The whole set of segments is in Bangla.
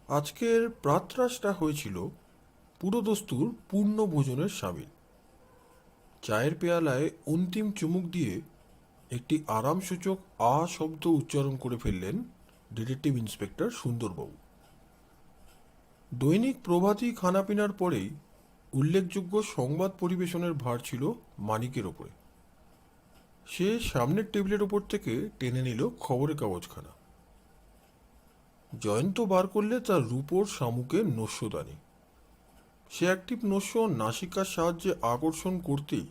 আজকের প্রাতরাশটা হয়েছিল পুরোদস্তুর পূর্ণ ভোজনের সামিল। চায়ের পেয়ালায় অন্তিম চুমুক দিয়ে একটি আরামসূচক শব্দ উচ্চারণ করে ফেললেন ডিটেকটিভ ইন্সপেক্টর সুন্দরবাবু। দৈনিক প্রভাতী খানাপিনার পরেই উল্লেখযোগ্য সংবাদ পরিবেশনের ভার ছিল মানিকের ওপরে। সে সামনের টেবিলের ওপর থেকে টেনে নিল খবরের কাগজখানা। জয়ন্ত বার করলে তার রূপোর শামুকের নস্যদানি। সে একটি নস্য নাসিকার সাহায্যে আকর্ষণ করতেই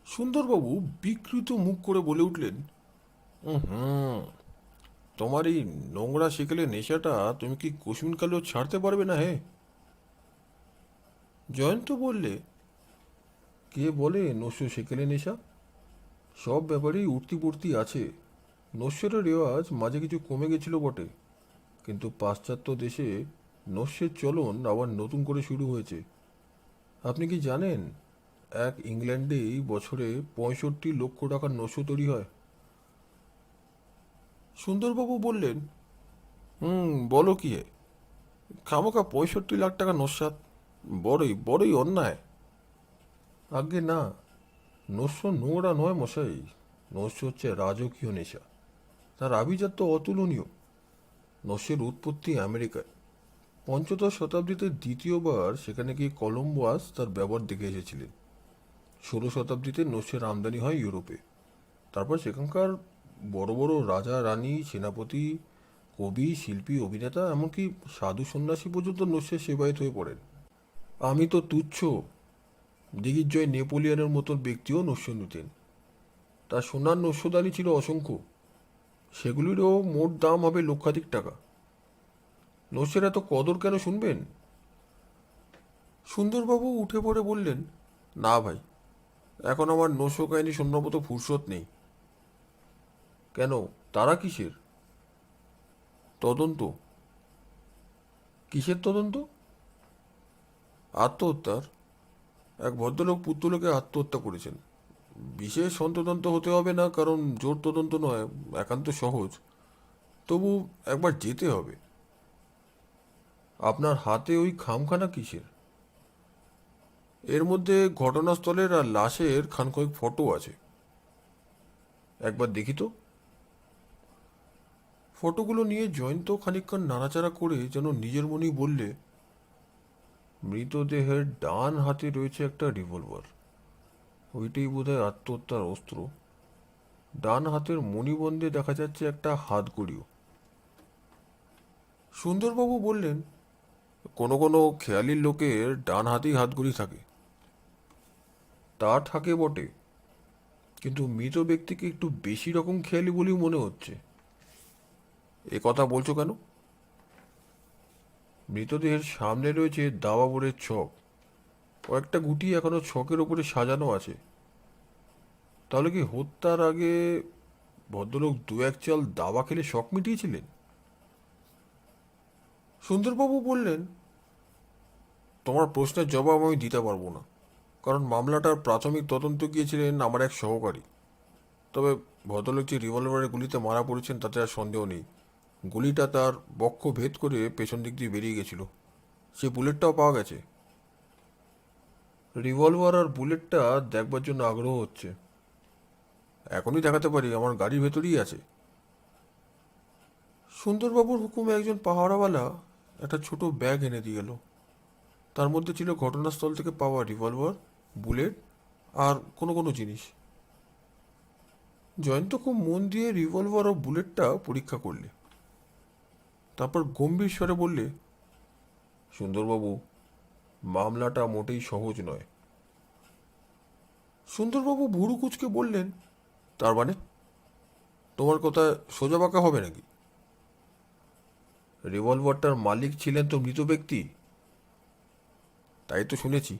সুন্দরবাবু বিকৃত মুখ করে বলে উঠলেন, হুম, তোমার এই নোংরা সেকেলে নেশাটা তুমি কি কুসুমকালেও ছাড়তে পারবে না? হে, জয়ন্ত বললে, কে বলে নস্য সেকেলে নেশা? সব ব্যাপারেই উঠতি পড়তি আছে। নস্যের রেওয়াজ মাঝে কিছু কমে গেছিল বটে, কিন্তু পাশ্চাত্য দেশে নস্যের চলন আবার নতুন করে শুরু হয়েছে। আপনি কি জানেন, এক ইংল্যান্ডেই বছরে 65 লক্ষ টাকার নস্য তৈরি হয়? সুন্দরবাবু বললেন, বলো কি হে, খামোকা 65 লাখ টাকা নস্যাৎ, বড়ই বড়ই অন্যায়। আজ্ঞে না, নস্য নোংরা নয় মশাই, নস্য হচ্ছে রাজকীয় নেশা। তার আভিজাত্য অতুলনীয়। নস্যের উৎপত্তি আমেরিকায়। পঞ্চদশ শতাব্দীতে দ্বিতীয়বার সেখানে গিয়ে কলম্বাস তার ব্যবহার দেখে এসেছিলেন। 16 শতাব্দীতে নস্যের আমদানি হয় ইউরোপে। তারপর সেখানকার বড় বড় রাজা রানী, সেনাপতি, কবি, শিল্পী, অভিনেতা, এমনকি সাধু সন্ন্যাসী পর্যন্ত নস্যের সেবায়েত হয়ে পড়েন। আমি তো তুচ্ছ। দিগ্বিজয় নেপোলিয়নের মতন ব্যক্তিও নস্য নিতেন। তার সোনার নস্যদানি ছিল অসংখ্য। সেগুলিরও মোট দাম হবে লক্ষাধিক টাকা। নস্যের এত কদর কেন শুনবেন? সুন্দরবাবু উঠে পড়ে বললেন, না ভাই, এখন আমার নস্য কাহিনী শোনার মতো ফুরসত নেই। কেন, তারা কিসের তদন্ত? কিসের তদন্ত? আত্মহত্যার। এক ভদ্রলোক পুত্রলোকে আত্মহত্যা করেছেন। বিশেষ হন্তদন্ত হতে হবে না, কারণ জোর তদন্ত নয়, একান্ত সহজ। তবু একবার যেতে হবে। আপনার হাতে ওই খামখানা কিসের? এর মধ্যে ঘটনাস্থলের আর লাশের খানকয়েক ফটো আছে। একবার দেখি তো। ফটোগুলো নিয়ে জয়ন্ত খানিকক্ষণ নাড়াচাড়া করে যেন নিজের মনেই বললে, মৃতদেহের ডান হাতে রয়েছে একটা রিভলভার। ওইটাই বোধহয় আত্মহত্যার অস্ত্র। ডান হাতের মণিবন্ধে দেখা যাচ্ছে একটা হাতগড়িও। সুন্দরবাবু বললেন, কোনো কোনো খেয়ালির লোকের ডান হাতেই হাতগড়ি থাকে। তা থাকে বটে, কিন্তু মৃত ব্যক্তিকে একটু বেশি রকম খেয়ালি বলেই মনে হচ্ছে। এ কথা বলছো কেন? মৃতদেহের সামনে রয়েছে দাবাবোরের ছক। কয়েকটা গুটি এখনো ছকের ওপরে সাজানো আছে। তাহলে কি হত্যার আগে ভদ্রলোক দু এক চাল দাবা খেলে শখ মিটিয়েছিলেন? সুন্দরবাবু বললেন, তোমার প্রশ্নের জবাব আমি দিতে পারবো না, কারণ মামলাটার প্রাথমিক তদন্ত গিয়েছিলেন আমার এক সহকারী। তবে ভদ্রলোক যে রিভলভারের গুলিতে মারা পড়েছেন তাতে আর সন্দেহ নেই। গুলিটা তার বক্ষ ভেদ করে পেছন দিক দিয়ে বেরিয়ে গেছিল। সে বুলেটটাও পাওয়া গেছে। রিভলভার আর বুলেটটা দেখবার জন্য আগ্রহ হচ্ছে। এখনই দেখাতে পারি, আমার গাড়ির ভেতরেই আছে। সুন্দরবাবুর হুকুমে একজন পাহারাওয়ালা একটা ছোট ব্যাগ এনে দিয়ে গেল। তার মধ্যে ছিল ঘটনাস্থল থেকে পাওয়া রিভলভার, বুলেট আর কোনো কোনো জিনিস। জয়ন্ত খুব মন দিয়ে রিভলভার ও বুলেটটা পরীক্ষা করলে। তারপর গম্ভীর স্বরে বললে, সুন্দরবাবু, মামলাটা মোটেই সহজ নয়। সুন্দরবাবু ভুরু কুচকে বললেন, তার মানে তোমার কথা সোজা বাঁকা হবে নাকি? রিভলভারটার মালিক ছিলেন তো মৃত ব্যক্তি। তাই তো শুনেছি।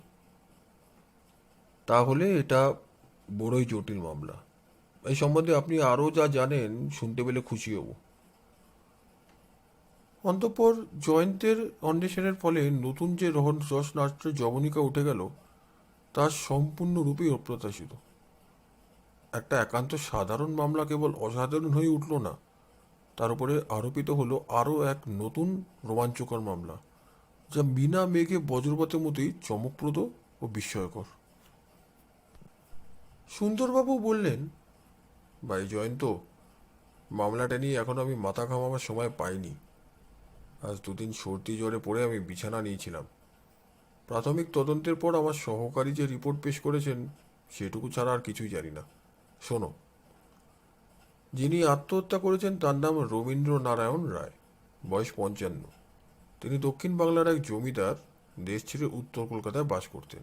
তাহলে এটা বড়ই জটিল মামলা। এই সম্বন্ধে আপনি আরও যা জানেন শুনতে পেলে খুশি হব। অন্তঃপর জয়ন্তের অন্বেষণের ফলে নতুন যে রসনাট্যের জবনিকা উঠে গেল, তা সম্পূর্ণরূপেই অপ্রত্যাশিত। একটা একান্ত সাধারণ মামলা কেবল অসাধারণ হয়ে উঠল না, তার উপরে আরোপিত হলো আরও এক নতুন রোমাঞ্চকর মামলা, যা বিনা মেঘে বজ্রপাতের মতোই চমকপ্রদ ও বিস্ময়কর। সুন্দরবাবু বললেন, ভাই জয়ন্ত, মামলাটা নিয়ে এখন আমি মাথা ঘামাবার সময় পাইনি। আজ দুদিন সর্দি জ্বরে পড়ে আমি বিছানা নিয়েছিলাম। প্রাথমিক তদন্তের পর আমার সহকারী যে রিপোর্ট পেশ করেছেন সেটুকু ছাড়া আর কিছুই জানি না। শোনো, যিনি আত্মহত্যা করেছেন তার নাম রবীন্দ্র নারায়ণ রায়, বয়স 55। তিনি দক্ষিণ বাংলার এক জমিদার, দেশ ছেড়ে উত্তর কলকাতায় বাস করতেন,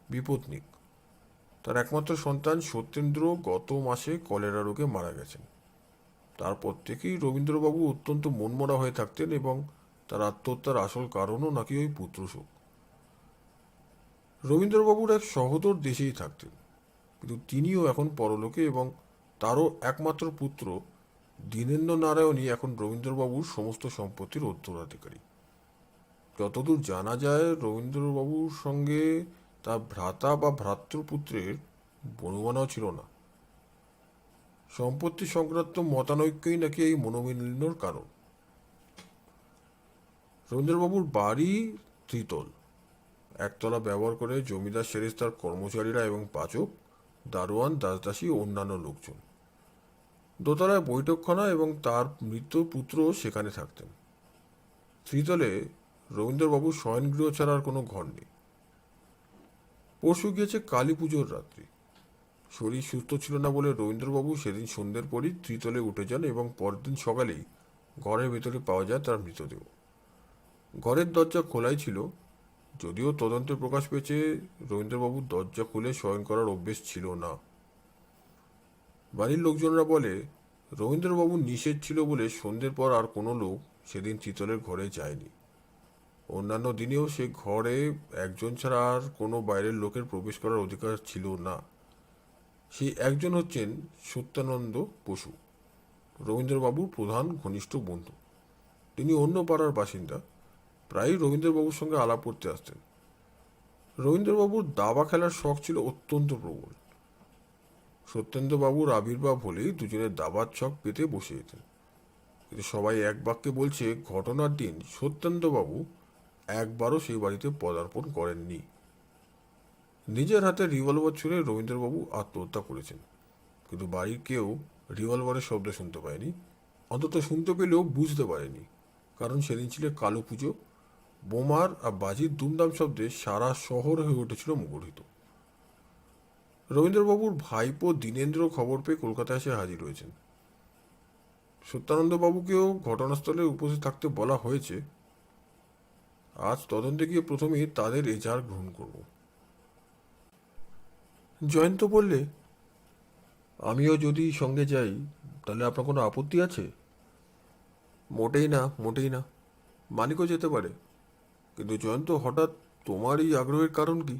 বিপত্নিক। তার একমাত্র সন্তান সত্যেন্দ্র গত মাসে কলেরা রোগে মারা গেছেন। তারপর থেকেই রবীন্দ্রবাবু অত্যন্ত মনমরা হয়ে থাকতেন এবং তার আত্মহত্যার আসল কারণও নাকি ওই পুত্রশোক। রবীন্দ্রবাবুর এক সহোদর দেশেই থাকতেন, কিন্তু তিনিও এখন পরলোকে এবং তারও একমাত্র পুত্র দীনেন্দ্র নারায়ণই এখন রবীন্দ্রবাবুর সমস্ত সম্পত্তির উত্তরাধিকারী। যতদূর জানা যায়, রবীন্দ্রবাবুর সঙ্গে তার ভ্রাতা বা ভ্রাতৃপুত্রের বনুবানাও ছিল না। সম্পত্তি সংক্রান্ত মতানৈক্যই নাকি এই মনোমালিন্যর কারণ। রবীন্দ্রবাবুর বাড়ি ত্রিতল। একতলা ব্যবহার করে জমিদার সেরেস্তার কর্মচারীরা এবং পাচক, দারোয়ান, দাসদাসী ও অন্যান্য লোকজন। দোতলায় বৈঠকখানা এবং তার মৃত পুত্র সেখানে থাকতেন। ত্রিতলে রবীন্দ্রবাবুর শয়নগৃহ ছাড়া আর কোনো ঘর নেই। পরশু গিয়েছে কালী পুজোর রাত্রি। শরীর সুস্থ ছিল না বলে রবীন্দ্রবাবু সেদিন সন্ধ্যের পরই ত্রিতলে উঠে যান এবং পরদিন সকালেই ঘরের ভেতরে পাওয়া যায় তার মৃতদেহ। ঘরের দরজা খোলাই ছিল, যদিও তদন্তে প্রকাশ পেয়েছে রবীন্দ্রবাবুর দরজা খুলে শয়ন করার অভ্যেস ছিল না। বাড়ির লোকজনরা বলে, রবীন্দ্রবাবুর নিষেধ ছিল বলে সন্ধ্যের পর আর কোনো লোক সেদিন ত্রিতলের ঘরে যায়নি। অন্যান্য দিনেও সে ঘরে একজন ছাড়া আর কোনো বাইরের লোকের প্রবেশ করার অধিকার ছিল না। সেই একজন হচ্ছেন সত্যানন্দ বসু, রবীন্দ্রবাবুর প্রধান ঘনিষ্ঠ বন্ধু। তিনি অন্য পাড়ার বাসিন্দা, প্রায়ই রবীন্দ্রবাবুর সঙ্গে আলাপ করতে আসতেন। রবীন্দ্রবাবুর দাবা খেলার শখ ছিল অত্যন্ত প্রবল। সত্যেন্দ্রবাবুর আবির্ভাব হলেই দুজনের দাবার ছক পেতে বসে যেতেন। কিন্তু সবাই এক বাক্যে বলছে, ঘটনার দিন সত্যেন্দ্রবাবু একবারও সেই বাড়িতে পদার্পণ করেননি। নিজের হাতে রিভলভার ছুঁড়ে রবীন্দ্রবাবু আত্মহত্যা করেছেন, কিন্তু বাড়ির কেউ রিভলভারের শব্দ শুনতে পায়নি। অন্তত শুনতে পেলেও বুঝতে পারেনি, কারণ সেদিন ছিল কালো পুজো। বোমার আর বাজির দুমদাম শব্দে সারা শহর হয়ে উঠেছিল মুখরিত। রবীন্দ্রবাবুর ভাইপো দীনেন্দ্র খবর পেয়ে কলকাতায় এসে হাজির হয়েছেন। সত্যানন্দবাবুকেও ঘটনাস্থলে উপস্থিত থাকতে বলা হয়েছে। আজ তদন্তে গিয়ে প্রথমেই তাদের এজাহার গ্রহণ করব। জয়ন্ত বললে, আমিও যদি সঙ্গে যাই তাহলে আপনার কোনো আপত্তি আছে? মোটেই না, মোটেই না। মানিকও যেতে পারে। কিন্তু জয়ন্ত, হঠাৎ তোমার এই আগ্রহের কারণ কি?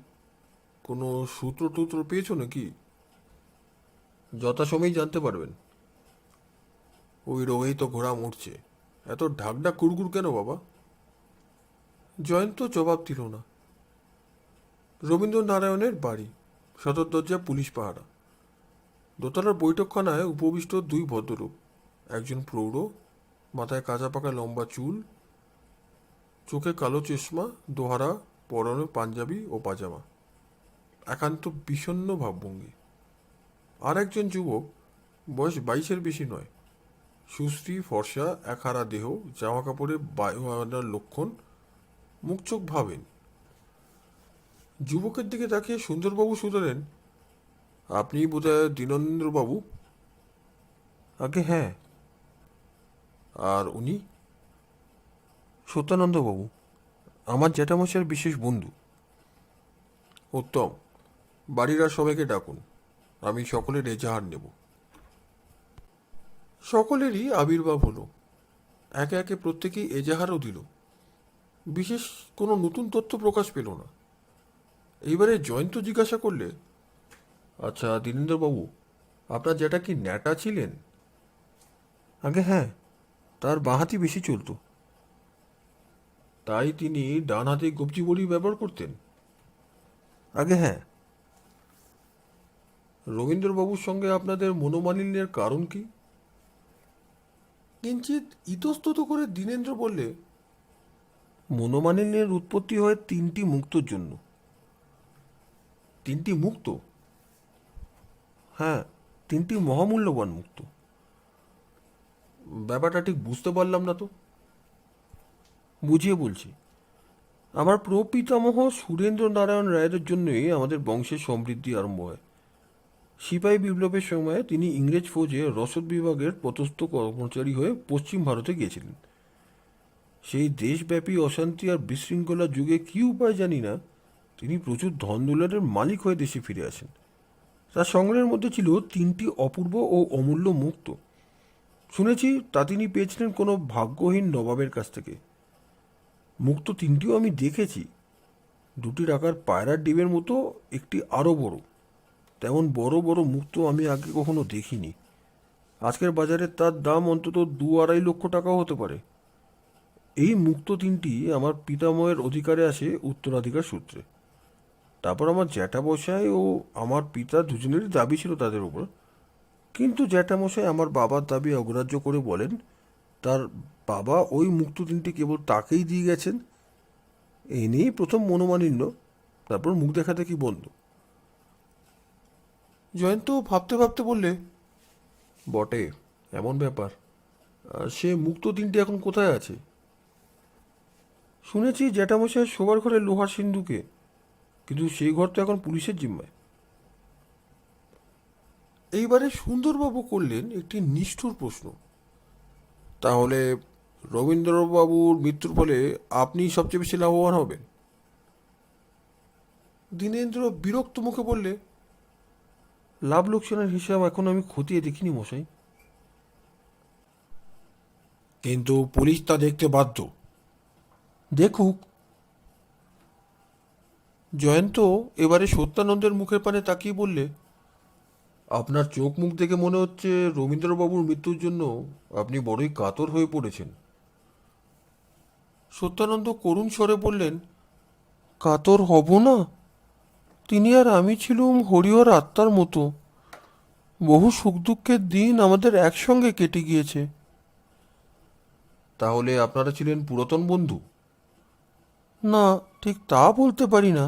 কোনো সূত্র টুত্র পেয়েছো নাকি? যথাসময়েই জানতে পারবেন। ওই রোগেই তো ঘোড়া মরছে। এত ঢাকঢাক কুড়কুড় কেন বাবা? জয়ন্ত জবাব দিল না। রবীন্দ্রনারায়ণের বাড়ি, সদর দরজা পুলিশ পাহারা। দোতলার বৈঠকখানায় উপবিষ্ট দুই ভদ্রলোক, একজন প্রৌঢ়, মাথায় কাঁচা পাকা লম্বা চুল, চোখে কালো চশমা, দোহারা, পরনে পাঞ্জাবি ও পাজামা, একান্ত বিষণ্ণ ভাবভঙ্গি। আর একজন যুবক, বয়স 22-এর বেশি নয়, সুশ্রী, ফর্সা, একহারা দেহ, জামা কাপড়ে বায়ুর লক্ষণ, মুখ চোখ ভাবেন। যুবকের দিকে তাকিয়ে সুন্দরবাবু শুধালেন, আপনি বোধহয় দীনেন্দ্রবাবু? আগে হ্যাঁ। আর উনি? সত্যানন্দবাবু, আমার জ্যাঠামশাইয়ের বিশেষ বন্ধু। উত্তম, বাড়ির আর সবাইকে ডাকুন, আমি সকলের এজাহার নেব। সকলেরই আবির্ভাব হলো। একে একে প্রত্যেকেই এজাহারও দিল। বিশেষ কোনো নতুন তথ্য প্রকাশ পেল না। এইবারে জয়ন্ত জিজ্ঞাসা করলে, আচ্ছা দীনেন্দ্রবাবু, আপনার জ্যাঠা কি ন্যাটা ছিলেন? আগে হ্যাঁ, তার বাঁ হাতি বেশি চলতো। তাই তিনি ডান হাতে কবজি বড়ি ব্যবহার করতেন? আগে হ্যাঁ। রবীন্দ্রবাবুর সঙ্গে আপনাদের মনোমালিন্যের কারণ কি? কিঞ্চিত ইতস্তত করে দীনেন্দ্র বললে, মনোমালিন্যের উৎপত্তি হয় তিনটি মুক্তোর জন্য। তিনটি মুক্ত? হ্যাঁ, তিনটি মহামূল্যবান মুক্ত। ব্যাপারটা ঠিক বুঝতে পারলাম না তো। বুঝিয়ে বলছি। আমার প্রপিতামহ সুরেন্দ্র নারায়ণ রায়ের জন্যই আমাদের বংশের সমৃদ্ধি আরম্ভ হয়। সিপাহী বিপ্লবের সময় তিনি ইংরেজ ফৌজে রসদ বিভাগের পদস্থ কর্মচারী হয়ে পশ্চিম ভারতে গিয়েছিলেন। সেই দেশব্যাপী অশান্তি আর বিশৃঙ্খলার যুগে কী উপায় জানি না, তিনি প্রচুর ধন দৌলতের মালিক হয়ে দেশে ফিরে আসেন। তার সংগ্রহের মধ্যে ছিল তিনটি অপূর্ব ও অমূল্য মুক্ত। শুনেছি তা তিনি পেয়েছিলেন কোনো ভাগ্যহীন নবাবের কাছ থেকে। মুক্ত তিনটিও আমি দেখেছি। দুটি টাকার পায়রার ডিমের মতো, একটি আরও বড়। তেমন বড় বড় মুক্ত আমি আগে কখনো দেখিনি। আজকের বাজারে তার দাম অন্তত 2-2.5 লক্ষ টাকাও হতে পারে। এই মুক্ত তিনটি আমার পিতামহের অধিকারে আসে উত্তরাধিকার সূত্রে। তারপর আমার জ্যাঠামশাই ও আমার পিতা দুজনেরই দাবি ছিল তাদের ওপর। কিন্তু জ্যাঠামশাই আমার বাবার দাবি অগ্রাহ্য করে বলেন তার বাবা ওই মুক্ত তিনটি কেবল তাকেই দিয়ে গেছেন। এই নিয়েই প্রথম মনোমালিন্য, তারপর মুখ দেখাদেখি বন্ধ। জয়ন্ত ভাবতে ভাবতে বললে, বটে, এমন ব্যাপার। সে মুক্ত তিনটি এখন কোথায় আছে? শুনেছি জ্যাঠামশাই শোবার ঘরে লোহার সিন্ধুকে, কিন্তু সেই ঘর তো এখন পুলিশের জিম্মায়। এইবারে সুন্দরবাবু করলেন একটি নিষ্ঠুর প্রশ্ন। তাহলে রবীন্দ্রবাবুর মৃত্যুর ফলে আপনি সবচেয়ে বেশি লাভবান হবেন? দীনেন্দ্র বিরক্ত মুখে বললে, লাভ লোকসানের হিসাব এখন আমি খতিয়ে দেখিনি মশাই। কিন্তু পুলিশ তা দেখতে বাধ্য। দেখুক। জয়ন্ত এবারে সত্যানন্দের মুখের পানে তাকিয়ে বললে, আপনার চোখ মুখ দেখে মনে হচ্ছে রবীন্দ্রবাবুর মৃত্যুর জন্য আপনি বড়ই কাতর হয়ে পড়েছেন। সত্যানন্দ করুণ স্বরে বললেন, কাতর হব না? তিনি আর আমি ছিলুম হরিহর আত্মার মতো। বহু সুখ দুঃখের দিন আমাদের একসঙ্গে কেটে গিয়েছে। তাহলে আপনারা ছিলেন পুরাতন বন্ধু? না, ঠিক তা বলতে পারি না।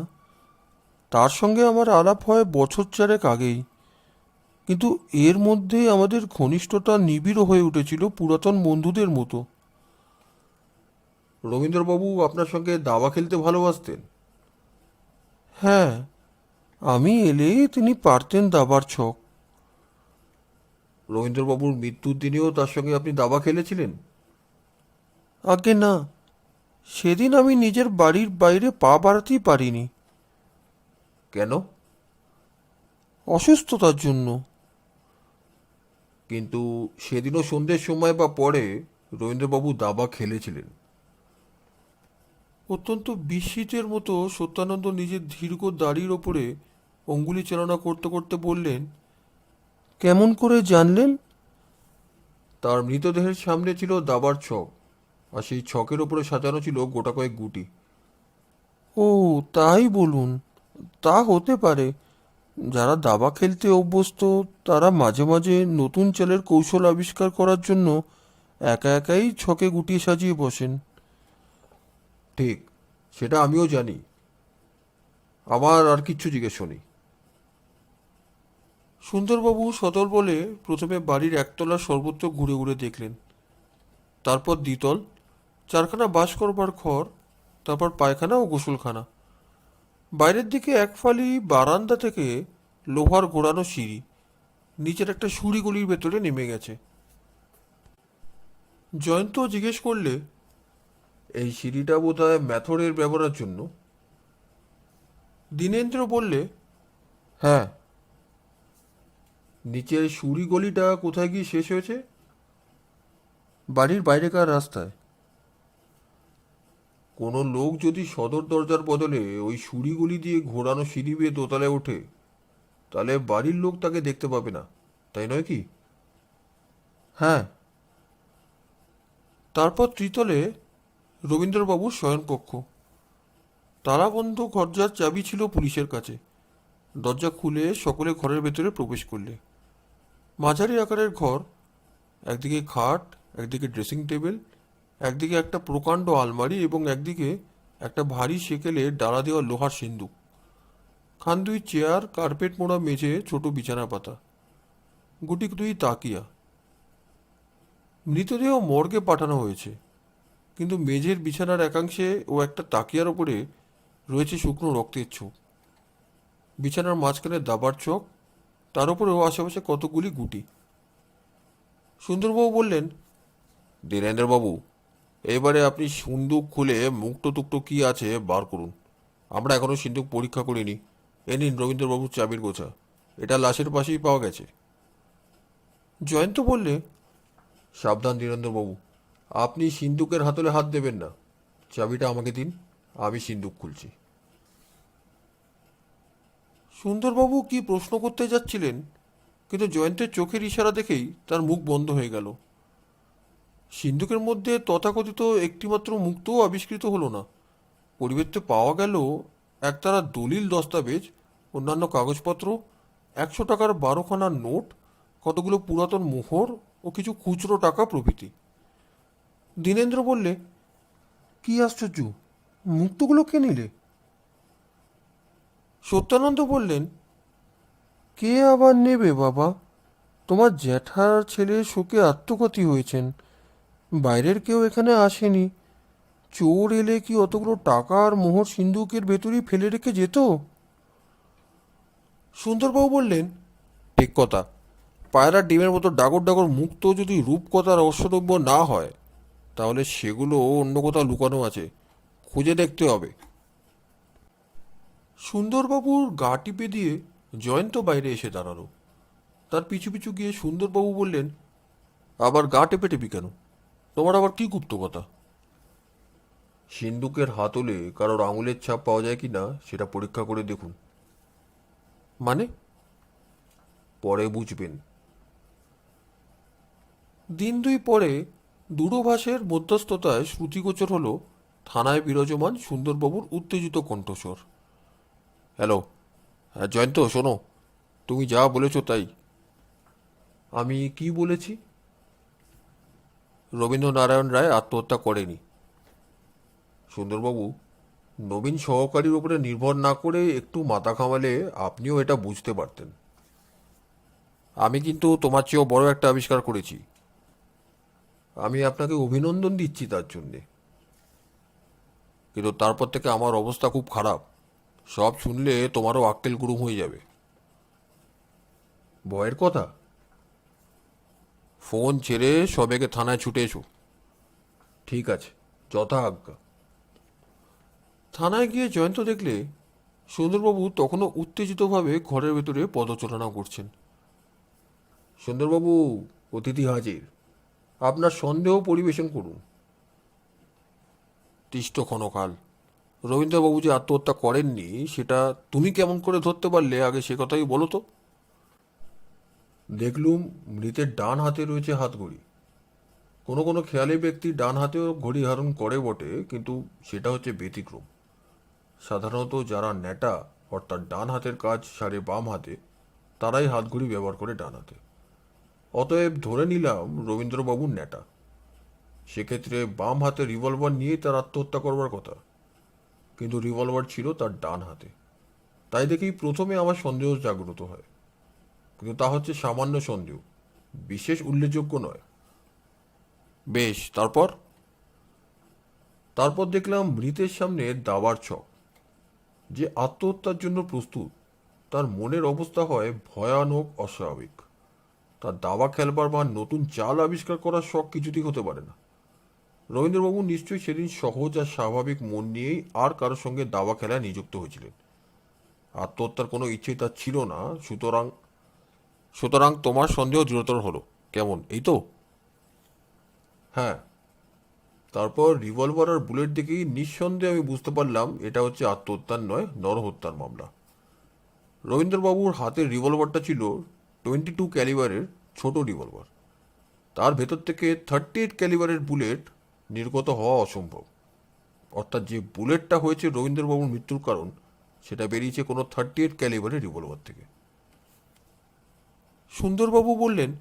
তার সঙ্গে আমার আলাপ হয় বছর চারেক আগেই, কিন্তু এর মধ্যেই আমাদের ঘনিষ্ঠতা নিবিড় হয়ে উঠেছিল পুরাতন বন্ধুদের মতো। রবীন্দ্রবাবু আপনার সঙ্গে দাবা খেলতে ভালোবাসতেন? হ্যাঁ, আমি এলেই তিনি পারতেন দাবার ছক। রবীন্দ্রবাবুর মৃত্যুর দিনেও তার সঙ্গে আপনি দাবা খেলেছিলেন? আগে না, সেদিন আমি নিজের বাড়ির বাইরে পা বাড়াতেই পারিনি। কেন? অসুস্থতার জন্য। কিন্তু সেদিনও সন্ধ্যের সময় বা পরে রবীন্দ্রবাবু দাবা খেলেছিলেন। অত্যন্ত বিস্মিতের মতো সত্যানন্দ নিজের দীর্ঘ দাড়ির ওপরে অঙ্গুলি চালনা করতে করতে বললেন, কেমন করে জানলেন? তার মৃতদেহের সামনে ছিল দাবার ছক, আর সেই ছকের ওপরে সাজানো ছিল গোটা কয়েক গুটি। ও, তাই বলুন। তা হতে পারে। যারা দাবা খেলতে অভ্যস্ত তারা মাঝে মাঝে নতুন চালের কৌশল আবিষ্কার করার জন্য একা একাই ছকে গুটিয়ে সাজিয়ে বসেন। ঠিক, সেটা আমিও জানি। আমার আর কিচ্ছু জিজ্ঞেস নেই। সুন্দরবাবু সদল বলে প্রথমে বাড়ির একতলা সর্বত্র ঘুরে ঘুরে দেখলেন, তারপর দ্বিতল, চারখানা বাস করবার ঘর, তারপর পায়খানা ও গোসলখানা। বাইরের দিকে এক ফালি বারান্দা থেকে লোহার ঘোরানো সিঁড়ি নিচের একটা সুড়ি গলির ভেতরে নেমে গেছে। জয়ন্ত জিজ্ঞেস করলে, এই সিঁড়িটা বোধ হয় ম্যাথরের ব্যবহারের জন্য? দীনেন্দ্র বললে, হ্যাঁ। নিচের সুড়ি গলিটা কোথায় গিয়ে শেষ হয়েছে? বাড়ির বাইরেকার রাস্তায়। কোনো লোক যদি সদর দরজার বদলে ওই সুড়ি গলি দিয়ে ঘোরানো সিঁড়ি বেয়ে দোতলায় ওঠে, তাহলে বাড়ির লোক তাকে দেখতে পাবে না, তাই নয় কি? হ্যাঁ। তারপর ত্রিতলে রবীন্দ্রবাবুর শয়নকক্ষ। তালাবন্ধ দরজার চাবি ছিল পুলিশের কাছে। দরজা খুলে সকলে ঘরের ভেতরে প্রবেশ করলে। মাঝারি আকারের ঘর, একদিকে খাট, একদিকে ড্রেসিং টেবিল, একদিকে একটা প্রকাণ্ড আলমারি এবং একদিকে একটা ভারী সেকেলে ডালা দেওয়া লোহার সিন্দুক। খান দুই চেয়ার, কার্পেট মোড়া মেঝে, ছোট বিছানা পাতা, গুটি দুই তাকিয়া। মৃতদেহ মর্গে পাঠানো হয়েছে, কিন্তু মেঝের বিছানার একাংশে ও একটা তাকিয়ার ওপরে রয়েছে শুকনো রক্তের ছোপ। বিছানার মাঝখানে দাবার চক, তার উপরেও আশেপাশে কতগুলি গুটি। সুন্দরবাবু বললেন, দীনেন্দ্রবাবু, এবারে আপনি সিন্দুক খুলে মুক্তো টুকটো কি আছে বার করুন। আমরা এখনও সিন্দুক পরীক্ষা করিনি। এ নিন রবীন্দ্রবাবুর চাবির গোছা, এটা লাশের পাশেই পাওয়া গেছে। জয়ন্ত বললে, সাবধান দীনেন্দ্রবাবু, আপনি সিন্দুকের হাতলে হাত দেবেন না। চাবিটা আমাকে দিন, আমি সিন্দুক খুলছি। সুন্দরবাবু কি প্রশ্ন করতে যাচ্ছিলেন, কিন্তু জয়ন্তের চোখের ইশারা দেখেই তার মুখ বন্ধ হয়ে গেল। সিন্ধুকের মধ্যে তথাকথিত একটিমাত্র মুক্তও আবিষ্কৃত হলো না। পরিবর্তে পাওয়া গেল একতারা দলিল দস্তাবেজ, অন্যান্য কাগজপত্র, 100 টাকার 12খানা নোট, কতগুলো পুরাতন মোহর ও কিছু খুচরো টাকা প্রভৃতি। দীনেন্দ্র বললে, কি আশ্চর্য, মুক্তগুলো কে নিলে? সত্যানন্দ বললেন, কে আবার নেবে বাবা? তোমার জ্যাঠার ছেলে শোকে আত্মঘাতী হয়েছেন, বাইরের কেউ এখানে আসেনি। চোর এলে কি অতগুলো টাকা আর মোহর সিন্ধুকের ভেতরেই ফেলে রেখে যেত? সুন্দরবাবু বললেন, ঠিক কথা। পায়রার ডিমের মতো ডাগর ডাগর মুক্ত যদি রূপকথার রহস্যদ্রব্য না হয়, তাহলে সেগুলো অন্য কোথাও লুকানো আছে, খুঁজে দেখতে হবে। সুন্দরবাবুর গা টিপে দিয়ে জয়ন্ত বাইরে এসে দাঁড়ালো। তার পিছু পিছু গিয়ে সুন্দরবাবু বললেন, আবার গা টেপে টেপি কেন? তোমার আবার কি গুপ্ত কথা? সিন্দুকের হাতলে কারোর আঙুলের ছাপ পাওয়া যায় কি না সেটা পরীক্ষা করে দেখুন। মানে? পরে বুঝবেন। দিন দুই পরে দূরভাষের মধ্যস্থতায় শ্রুতিগোচর হল থানায় বিরাজমান সুন্দরবাবুর উত্তেজিত কণ্ঠস্বর। হ্যালো, হ্যাঁ জয়ন্ত, শোনো, তুমি যা বলেছ তাই। আমি কি বলেছি? রবীন্দ্রনারায়ণ রায় আত্মহত্যা করেনি। সুন্দরবাবু, নবীন সহকারীর উপরে নির্ভর না করে একটু মাথা ঘামালে আপনিও এটা বুঝতে পারতেন। আমি কিন্তু তোমার চেয়েও বড় একটা আবিষ্কার করেছি। আমি আপনাকে অভিনন্দন দিচ্ছি তার জন্যে, কিন্তু তারপর থেকে আমার অবস্থা খুব খারাপ। সব শুনলে তোমারও আক্কেল গুরুম হয়ে যাবে। ভয়ের কথা? ফোন ছেড়ে সবেগে থানায় ছুটে এসো। ঠিক আছে, যথা আজ্ঞা। থানায় গিয়ে জয়ন্ত দেখলে সুন্দরবাবু তখনও উত্তেজিতভাবে ঘরের ভেতরে পদচারণা করছেন। সুন্দরবাবু, অতিথি হাজির, আপনার সন্দেহ পরিবেশন করুন। তিষ্ট ক্ষণকাল, রবীন্দ্রবাবু যে আত্মহত্যা করেননি সেটা তুমি কেমন করে ধরতে পারলে, আগে সে কথাই বলো তো। দেখলুম মৃতের ডান হাতে রয়েছে হাতঘড়ি। কোনো কোনো খেয়ালি ব্যক্তি ডান হাতেও ঘড়ি ধারণ করে বটে, কিন্তু সেটা হচ্ছে ব্যতিক্রম। সাধারণত যারা ন্যাটা, অর্থাৎ ডান হাতের কাজ সারে বাম হাতে, তারাই হাতঘড়ি ব্যবহার করে ডান হাতে। অতএব ধরে নিলাম রবীন্দ্রবাবুর ন্যাটা। সেক্ষেত্রে বাম হাতে রিভলভার নিয়েই তার আত্মহত্যা করবার কথা, কিন্তু রিভলভার ছিল তার ডান হাতে। তাই দেখেই প্রথমে আমার সন্দেহ জাগ্রত হয়, কিন্তু তা হচ্ছে সামান্য সন্দেহ, বিশেষ উল্লেখযোগ্য নয়। বেশ, তারপর? তারপর দেখলাম মৃতের সামনে দাবার ছক। যে আত্মহত্যার জন্য প্রস্তুত, তার মনের অবস্থা হয় ভয়ানক অস্বাভাবিক। তার দাবা খেলবার বা নতুন চাল আবিষ্কার করার শখ কিছুতেই হতে পারে না। রবীন্দ্রবাবু নিশ্চয়ই সেদিন সহজ আর স্বাভাবিক মন নিয়েই আর কারোর সঙ্গে দাবা খেলায় নিযুক্ত হয়েছিলেন। আত্মহত্যার কোনো ইচ্ছেই তার ছিল না। সুতরাং সুতরাং তোমার সন্দেহ দৃঢ়তর হলো, কেমন, এই তো? হ্যাঁ। তারপর রিভলভার আর বুলেট দেখেই নিঃসন্দেহে আমি বুঝতে পারলাম এটা হচ্ছে আত্মহত্যার নয়, নরহত্যার মামলা। রবীন্দ্রবাবুর হাতের রিভলভারটা ছিল 22 ক্যালিবারের ছোট রিভলভার। তার ভেতর থেকে 38 ক্যালিবারের বুলেট নির্গত হওয়া অসম্ভব। অর্থাৎ যে বুলেটটা হয়েছে রবীন্দ্রবাবুর মৃত্যুর কারণ, সেটা বেরিয়েছে কোনো 38 ক্যালিবারের রিভলভার থেকে। সুন্দরবাবু বললেন,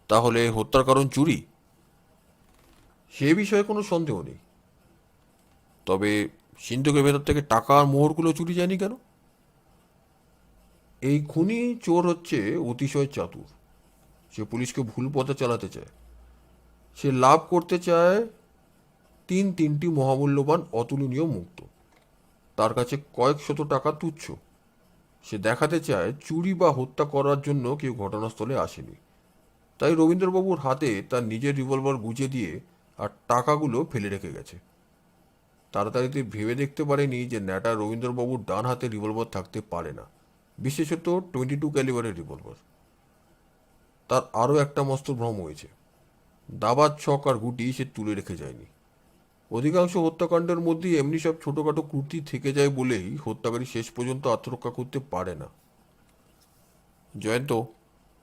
তাহলে হত্যার কারণ চুরি? সে বিষয়ে কোনো সন্দেহ নেই। তবে সিন্ধুকের ভেতর থেকে টাকা আর মোহরগুলো চুরি যায়নি কেন? এই খুনি চোর হচ্ছে অতিশয় চাতুর। সে পুলিশকে ভুল পথে চালাতে চায়। সে লাভ করতে চায় তিনটি মহামূল্যবান অতুলনীয় মুক্ত। তার কাছে কয়েক শত টাকা তুচ্ছ। সে দেখাতে চায় চুরি বা হত্যা করার জন্য কেউ ঘটনাস্থলে আসেনি। তাই রবীন্দ্রবাবুর হাতে তার নিজের রিভলভার গুজে দিয়ে আর টাকাগুলো ফেলে রেখে গেছে। তাড়াতাড়িতে ভেবে দেখতে পারেনি যে ন্যাটা রবীন্দ্রবাবুর ডান হাতে রিভলভার থাকতে পারে না, বিশেষত 22 ক্যালিবারের রিভলভার। তার আরও একটা মস্ত ভ্রম হয়েছে। দাবার ছক আর গুটি সে তুলে রেখে যায়নি। অধিকাংশ হত্যাকাণ্ডের মধ্যেই এমনি সব ছোটোখাটো ত্রুটি থেকে যায় বলেই হত্যাকারী শেষ পর্যন্ত আত্মরক্ষা করতে পারে না। জয়ন্ত,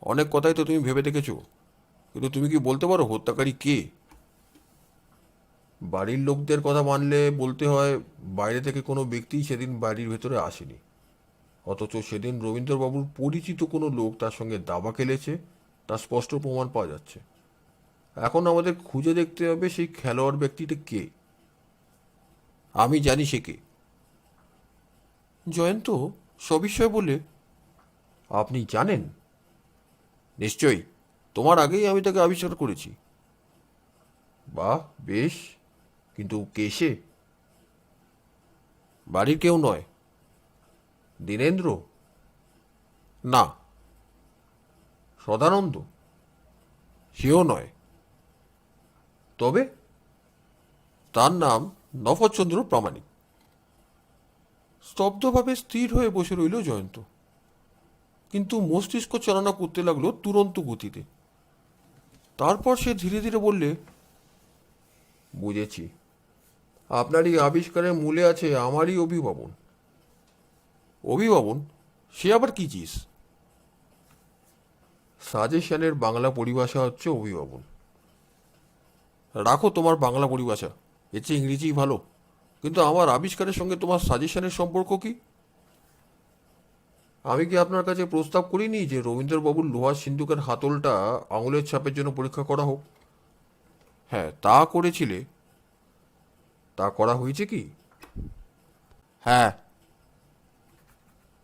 অনেক কথাই তো তুমি ভেবে দেখেছো, কিন্তু তুমি কি বলতে পারো হত্যাকারী কে? বাড়ির লোকদের কথা মানলে বলতে হয় বাইরে থেকে কোনো ব্যক্তি সেদিন বাড়ির ভেতরে আসেনি। অথচ সেদিন রবীন্দ্রবাবুর পরিচিত কোনো লোক তার সঙ্গে দাবা খেলেছে, তার স্পষ্ট প্রমাণ পাওয়া যাচ্ছে। এখন আমাদের খুঁজে দেখতে হবে সেই খেলোয়াড় ব্যক্তিটা কে। আমি জানি সে কে। জয়ন্ত সবিস্ময়ে বলে, আপনি জানেন? নিশ্চয়ই, তোমার আগেই আমি তাকে আবিষ্কার করেছি। বাহ, বেশ, কিন্তু কে সে? বাড়ির কেউ নয়। দীনেন্দ্র? না। সদানন্দ? সেও নয়। তবে? তার নাম নফরচন্দ্র প্রামাণিক। স্তব্ধভাবে স্থির হয়ে বসে রইল জয়ন্ত, কিন্তু মস্তিষ্ক চালনা করতে লাগলো তুরন্ত গতিতে। তারপর সে ধীরে ধীরে বললে, বুঝেছি, আপনার এই আবিষ্কারের মূলে আছে আমারই অভিভাবন। অভিভাবন? সে আবার কি চিজ? সাজেশনের বাংলা পরিভাষা হচ্ছে অভিভাবন। রাখো তোমার বাংলা পরিভাষা, এর চেয়ে ইংরেজিই ভালো। কিন্তু আমার আবিষ্কারের সঙ্গে তোমার সাজেশনের সম্পর্ক কি? আমি কি আপনার কাছে প্রস্তাব করিনি যে রবীন্দ্রবাবুর লোহার সিন্দুকের হাতলটা আঙুলের ছাপের জন্য পরীক্ষা করা হোক? হ্যাঁ, তা করেছিলে। তা করা হয়েছে কি? হ্যাঁ।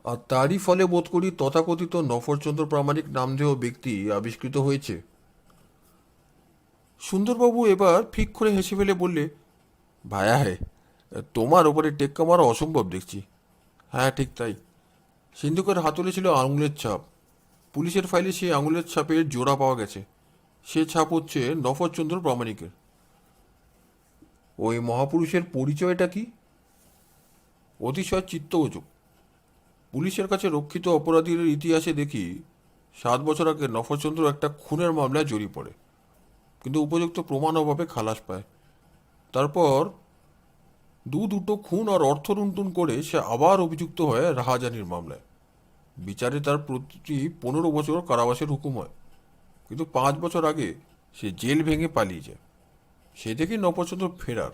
আর তারই ফলে বোধ করি তথাকথিত নফরচন্দ্র প্রামাণিক নামধেয় ব্যক্তি আবিষ্কৃত হয়েছে। সুন্দরবাবু এবার ফিক করে হেসে ফেলে বললে, ভায়া হে, তোমার ওপরে টেক্কা মারা অসম্ভব দেখছি। হ্যাঁ, ঠিক তাই। সিন্ধুকের হাতলে ছিল আঙুলের ছাপ। পুলিশের ফাইলে সেই আঙুলের ছাপের জোড়া পাওয়া গেছে। সে ছাপ হচ্ছে নফরচন্দ্র প্রামাণিকের। ওই মহাপুরুষের পরিচয়টা কি? অতিশয় চিত্তগোচক। পুলিশের কাছে রক্ষিত অপরাধীর ইতিহাসে দেখি 7 বছর আগে নফরচন্দ্র একটা খুনের মামলায় জড়িয়ে পড়ে, কিন্তু উপযুক্ত প্রমাণ অভাবে খালাস পায়। তারপর দুটো খুন আর অর্থ লুণ্ঠন করে সে আবার অভিযুক্ত হয় রাহাজানির মামলায়। বিচারে তার প্রতি 15 বছর কারাবাসের হুকুম হয়, কিন্তু 5 বছর আগে সে জেল ভেঙে পালিয়ে যায়। সে দেখি নফরচন্দ্র ফেরার।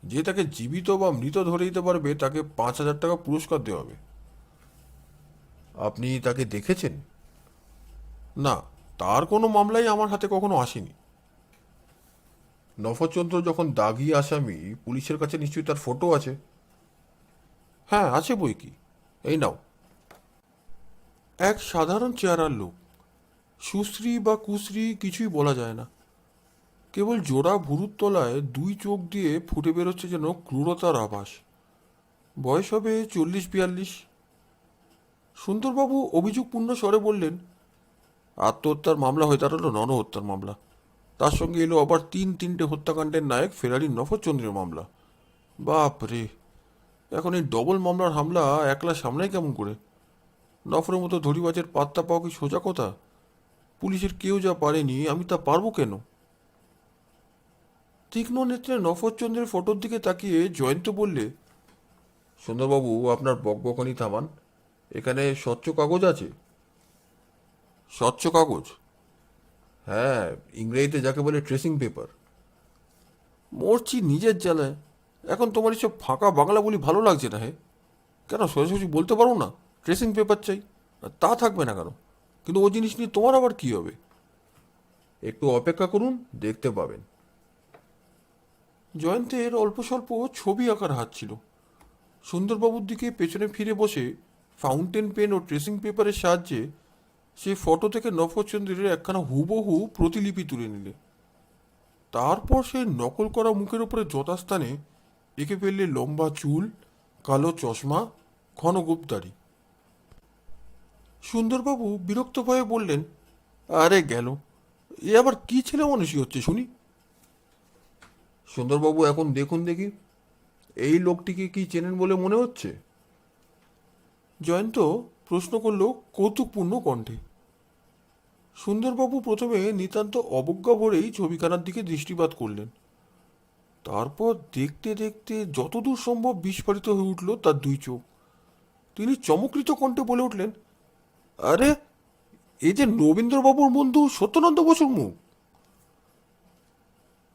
যে তাকে জীবিত বা মৃত ধরে দিতে পারবে তাকে 5,000 টাকা পুরস্কার দেওয়া হবে। আপনি তাকে দেখেছেন? না, তার কোনো মামলাই আমার হাতে কখনো আসেনি। নফরচন্দ্র যখন দাগি আসামি, পুলিশের কাছে নিশ্চয়ই তার ফটো আছে। হ্যাঁ, আছে বই কি। এই নাও। এক সাধারণ চেহারার লোক, সুশ্রী বা কুশ্রী কিছুই বলা যায় না। কেবল জোড়া ভুরুর তলায় 2 চোখ দিয়ে ফুটে বেরোচ্ছে যেন ক্রূরতার আভাস। বয়স হবে 40-42। সুন্দরবাবু অভিযোগপূর্ণ স্বরে বললেন, আত্মহত্যার মামলা হয়ে দাঁড়ালো নরহত্যার মামলা। তার সঙ্গে এলো আবার 3টে হত্যাকাণ্ডের নায়ক ফেরারি নফরচন্দ্রের মামলা। বাপ রে! এখন এই ডবল মামলার হামলা একলা সামলাই কেমন করে? নফরের মতো ধরিবাজের পাত্তা পাওয়া কি সোজা কথা? পুলিশের কেউ যা পারেনি, আমি তা পারবো কেন? তীক্ষ্ণ নেত্রে নফরচন্দ্রের ফটোর দিকে তাকিয়ে জয়ন্ত বললে, সুন্দরবাবু, আপনার বকবকানি থামান। এখানে স্বচ্ছ কাগজ আছে। স্বচ্ছ কাগজ? হ্যাঁ, ইংরেজিতে যাকে বলে ট্রেসিং পেপার। মরছি নিজের জ্বালায়। এখন তোমার এসব ফাঁকা বাংলা বলি ভালো লাগছে না। হে, কেন সোজাসুজি বলতে পারো না ট্রেসিং পেপার চাই? আর তা থাকবে না কেন? কিন্তু ও জিনিস নিয়ে তোমার আবার কি হবে? একটু অপেক্ষা করুন, দেখতে পাবেন। জয়ন্তের অল্প স্বল্প ছবি আঁকার হাত ছিল। সুন্দরবাবুর দিকে পেছনে ফিরে বসে ফাউন্টেন পেন ও ট্রেসিং পেপারের সাহায্যে সে ফটো থেকে নফরচন্দ্রের একখানা হুবহু প্রতিলিপি তুলে নিলে। তারপর সেই নকল করা মুখের উপরে যথাস্থানে এঁকে ফেললে লম্বা চুল, কালো চশমা, ঘন গোঁফদাড়ি। সুন্দরবাবু বিরক্ত ভয়ে বললেন, আরে গেল, এ আবার কি ছেলে মানুষই হচ্ছে শুনি। সুন্দরবাবু এখন দেখুন দেখি, এই লোকটিকে কি চেনেন বলে মনে হচ্ছে? জয়ন্ত প্রশ্ন করল কৌতুকপূর্ণ কণ্ঠে। সুন্দরবাবু প্রথমে নিতান্ত অবজ্ঞা ভরেই ছবিখানার দিকে দৃষ্টিপাত করলেন। তারপর দেখতে দেখতে যতদূর সম্ভব বিস্ফারিত হয়ে উঠল তার দুই চোখ। তিনি চমকৃত কণ্ঠে বলে উঠলেন, আরে, এই যে নবীন্দ্রবাবুর বন্ধু সত্যনন্দ বসুর মুখ।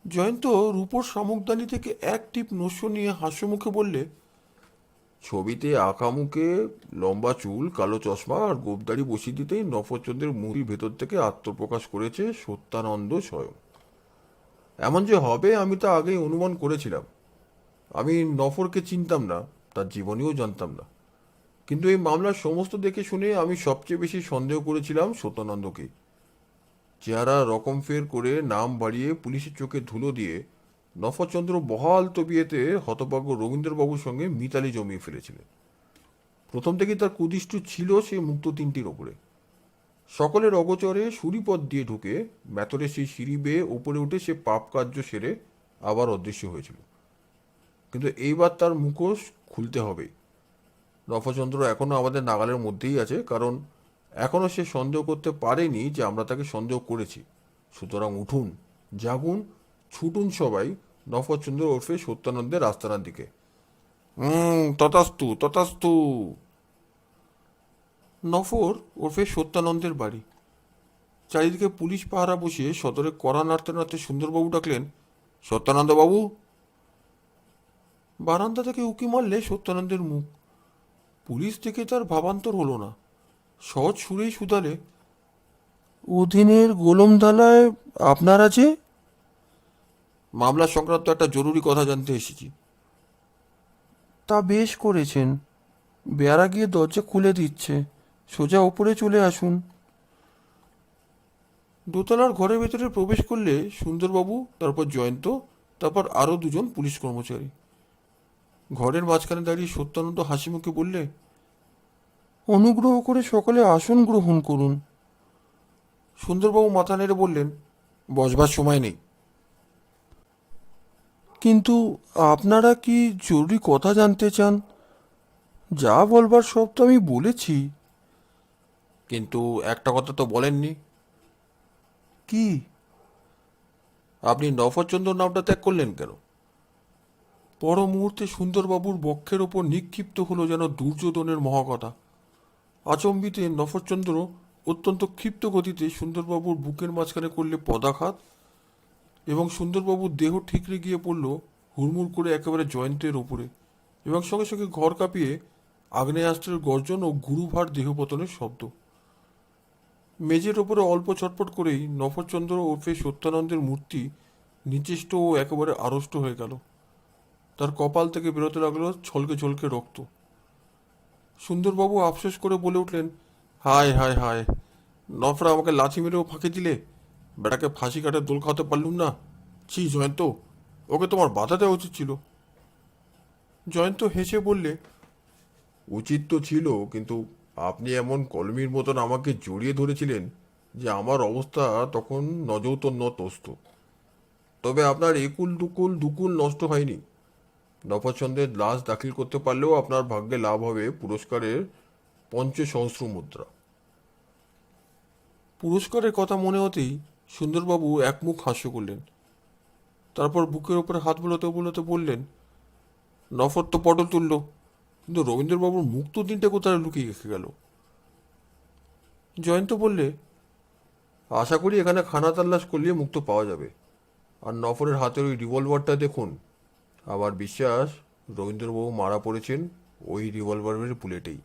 জয়ন্ত রূপোর শামুকদানি থেকে এক টিপ নস্য নিয়ে হাস্যমুখে বললে, ছবিতে আঁকা মুখে, লম্বা চুল, কালো চশমা আর গোঁফদাড়ি বসিয়ে দিতেই নফরচন্দ্রের মুড়ির ভেতর থেকে আত্মপ্রকাশ করেছে সত্যানন্দ স্বয়ং। এমন যে হবে আমি তা আগেই অনুমান করেছিলাম। আমি নফরকে চিনতাম না, তার জীবনেও জানতাম না, কিন্তু এই মামলার সমস্ত দেখে শুনে আমি সবচেয়ে বেশি সন্দেহ করেছিলাম সত্যানন্দকে। চেহারা রকম ফের করে নাম বাড়িয়ে পুলিশের চোখে ধুলো দিয়ে নফরচন্দ্র বহাল তবিয়েতে হতভাগ্য রবীন্দ্রবাবুর সঙ্গে মিতালি জমিয়ে ফেলেছিলেন। প্রথম থেকেই তার কুদৃষ্ট ছিল সেই মুক্ত তিনটির ওপরে। সকলের অগোচরে সুরিপথ দিয়ে ঢুকে ম্যাথরের সেই সিঁড়ি বেয়ে ওপরে উঠে সে পাপ কার্য সেরে আবার অদৃশ্য হয়েছিল। কিন্তু এইবার তার মুখোশ খুলতে হবে। নফরচন্দ্র এখনও আমাদের নাগালের মধ্যেই আছে, কারণ এখনও সে সন্দেহ করতে পারেনি যে আমরা তাকে সন্দেহ করেছি। সুতরাং উঠুন, জাগুন, ছুটুন সবাই নফরচন্দ্র ওরফে সত্যানন্দের আস্তানার দিকে। তথাস্তু তথাস্তু। নফর ওরফে সত্যানন্দের বাড়ি। চারিদিকে পুলিশ পাহারা বসিয়ে সদরে কড়া নাড়তে নাড়তে সুন্দরবাবু ডাকলেন, সত্যানন্দবাবু। বারান্দা থেকে উঁকি মারলে সত্যানন্দের মুখ। পুলিশ দেখে তার ভাবান্তর হলো না। সহজ সুরেই শুধালে, অধীনের গোলমদালায় আপনার আছে? মামলা সংক্রান্ত একটা জরুরি কথা জানতে এসেছি। তা বেশ করেছেন, বেয়ারা গিয়ে দরজা খুলে দিচ্ছে, সোজা ওপরে চলে আসুন। দোতলার ঘরের ভেতরে প্রবেশ করলে সুন্দরবাবু, তারপর জয়ন্ত, তারপর আরও দুজন পুলিশ কর্মচারী। ঘরের মাঝখানে দাঁড়িয়ে সত্যানন্দ হাসি মুখে বললে, অনুগ্রহ করে সকলে আসন গ্রহণ করুন। সুন্দরবাবু মাথা নেড়ে বললেন, বসবার সময় নেই। কিন্তু আপনারা কি জরুরি কথা জানতে চান? যা বলবার সব তো আমি বলেছি। কিন্তু একটা কথা তো বলেননি। কি? আপনি নফরচন্দ্র নামটা ত্যাগ করলেন কেন? পর মুহূর্তে সুন্দরবাবুর বক্ষের ওপর নিক্ষিপ্ত হলো যেন দুর্যোধনের মহাকথা। আচম্বিতে নফরচন্দ্র অত্যন্ত ক্ষিপ্ত গতিতে সুন্দরবাবুর বুকের মাঝখানে করলে পদাঘাত, এবং সুন্দরবাবুর দেহ ঠিকরে গিয়ে পড়ল হুড়মুড় করে একেবারে জয়ন্তের ওপরে, এবং সঙ্গে সঙ্গে ঘর কাঁপিয়ে আগ্নেয়াস্ত্রের গর্জন ও গুরুভার দেহপতনের শব্দ। মেঝের ওপরে অল্প ছটপট করেই নফরচন্দ্র ওরফে সত্যানন্দের মূর্তি নিচেষ্ট ও একেবারে আড়ষ্ট হয়ে গেল। তার কপাল থেকে বেরোতে লাগলো ছলকে ছলকে রক্ত। সুন্দরবাবু আফসোস করে বলে উঠলেন, হায় হায় হায়, নফরা আমাকে লাথি মেরেও ফাঁকি দিলে, বেটাকে ফাঁসি কাটে দোল খাওয়াতে পারলুম না। ছি জয়ন্ত, ওকে তোমার বাধা দেওয়া উচিত ছিল। জয়ন্ত হেসে বললে, উচিত তো ছিল, কিন্তু আপনি এমন কলমির মতন আমাকে জড়িয়ে ধরেছিলেন যে আমার অবস্থা তখন নজৌতন্যতস্ত। তবে আপনার একুল দুকুল দুকুল নষ্ট হয়নি। নফরচন্দ্রের লাশ দাখিল করতে পারলেও আপনার ভাগ্যে লাভ হবে পুরস্কারের ৫০০ মুদ্রা। পুরস্কারের কথা মনে হতেই সুন্দরবাবু একমুখ হাস্য করলেন। তারপর বুকের ওপরে হাত বুলোতে বুলোতে বললেন, নফর তো পটল তুলল, কিন্তু রবীন্দ্রবাবুর মুখ তো তিনটে কোথায় লুকিয়ে রেখে গেল। জয়ন্ত বললে, আশা করি এখানে খানা তাল্লাশ করলে মুক্ত পাওয়া যাবে। আর নফরের হাতের ওই রিভলভারটা দেখুন। আমার বিশ্বাস রবীন্দ্রবাবু মারা পড়েছেন ওই রিভলভারের বুলেটেই।